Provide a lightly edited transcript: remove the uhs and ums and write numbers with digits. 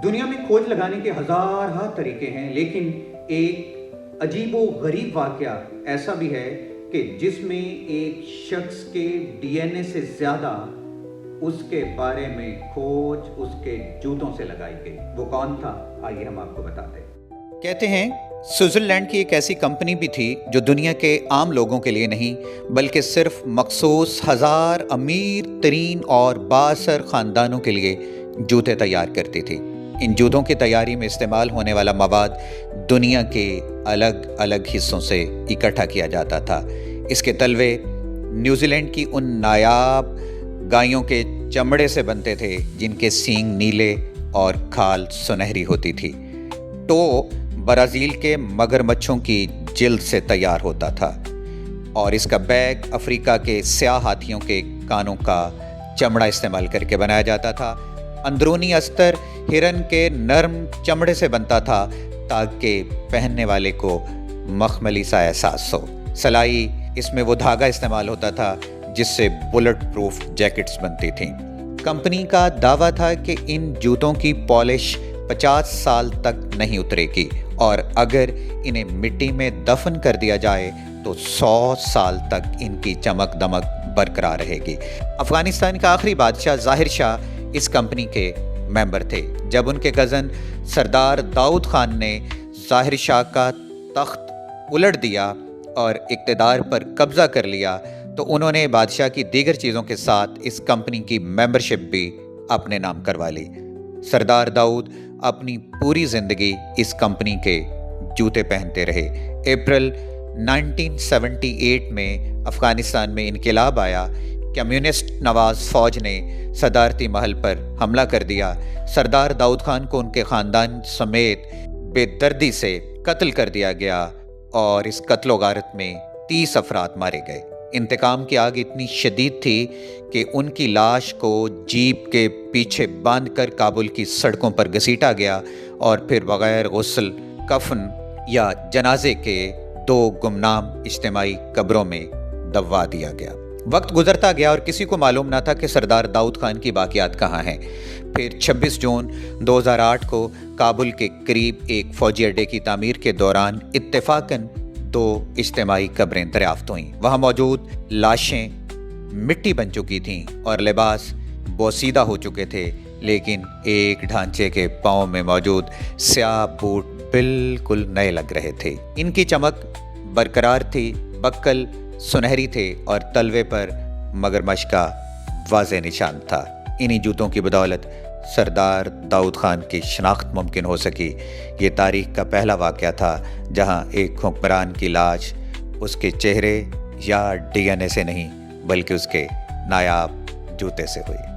दुनिया में खोज लगाने के हज़ार तरीके हैं, लेकिन एक अजीबो गरीब वाकया ऐसा भी है कि जिसमें एक शख्स के डीएनए से ज़्यादा उसके बारे में खोज उसके जूतों से लगाई गई। वो कौन था, आइए हम आपको बताते हैं। कहते हैं स्विट्ज़रलैंड की एक ऐसी कंपनी भी थी जो दुनिया के आम लोगों के लिए नहीं बल्कि सिर्फ मखसूस हज़ार अमीर तरीन और बाअसर ख़ानदानों के लिए जूते तैयार करती थी। इन जूतों की तैयारी में इस्तेमाल होने वाला मवाद दुनिया के अलग अलग हिस्सों से इकट्ठा किया जाता था। इसके तलवे न्यूजीलैंड की उन नायाब गायों के चमड़े से बनते थे जिनके सींग नीले और खाल सुनहरी होती थी। तो ब्राज़ील के मगरमच्छों की जिल्द से तैयार होता था और इसका बैग अफ्रीका के स्याह हाथियों के कानों का चमड़ा इस्तेमाल करके बनाया जाता था। अंदरूनी अस्तर हिरन के नरम चमड़े से बनता था ताकि पहनने वाले को मखमली सा एहसास हो। सलाई, इसमें वो धागा इस्तेमाल होता था जिससे बुलेट प्रूफ जैकेट्स बनती थीं। कंपनी का दावा था कि इन जूतों की पॉलिश 50 साल तक नहीं उतरेगी और अगर इन्हें मिट्टी में दफन कर दिया जाए तो 100 साल तक इनकी चमक दमक बरकरार रहेगी। अफगानिस्तान का आखिरी बादशाह ज़ाहिर शाह इस कंपनी के मेंबर थे। जब उनके कज़न सरदार दाऊद खान ने ज़ाहिर शाह का तख्त उलट दिया और इक़्तिदार पर कब्ज़ा कर लिया तो उन्होंने बादशाह की दीगर चीज़ों के साथ इस कंपनी की मेंबरशिप भी अपने नाम करवा ली। सरदार दाऊद अपनी पूरी ज़िंदगी इस कंपनी के जूते पहनते रहे। अप्रैल 1978 में अफ़गानिस्तान में इनकलाब आया। कम्युनिस्ट नवाज़ फ़ौज ने सदारती महल पर हमला कर दिया। सरदार दाऊद खान को उनके ख़ानदान समेत बेदर्दी से कत्ल कर दिया गया और इस कत्लो गारत में 30 अफराद मारे गए। इंतकाम की आग इतनी शदीद थी कि उनकी लाश को जीप के पीछे बांधकर काबुल की सड़कों पर घसीटा गया और फिर बगैर गुस्ल, कफन या जनाजे के 2 गुमनाम इज्तिमाई कब्रों में दबवा दिया गया। वक्त गुजरता गया और किसी को मालूम ना था कि सरदार दाऊद खान की बाकियात कहाँ हैं। फिर 26 जून 2008 को काबुल के करीब एक फ़ौजी अड्डे की तामीर के दौरान इत्तेफाकन 2 इज्तिमाई कब्रें दरियाफ्त हुईं। वहाँ मौजूद लाशें मिट्टी बन चुकी थीं और लिबास बोसीदा हो चुके थे, लेकिन एक ढांचे के पाँव में मौजूद स्याह बूट बिल्कुल नए लग रहे थे। इनकी चमक बरकरार थी, बक्कल सुनहरी थे और तलवे पर मगरमच्छ का वाज़ेह निशान था। इन्हीं जूतों की बदौलत सरदार दाऊद खान की शनाख्त मुमकिन हो सकी। ये तारीख का पहला वाक़या था जहां एक हुक्मरान की लाश उसके चेहरे या डीएनए से नहीं बल्कि उसके नायाब जूते से हुई।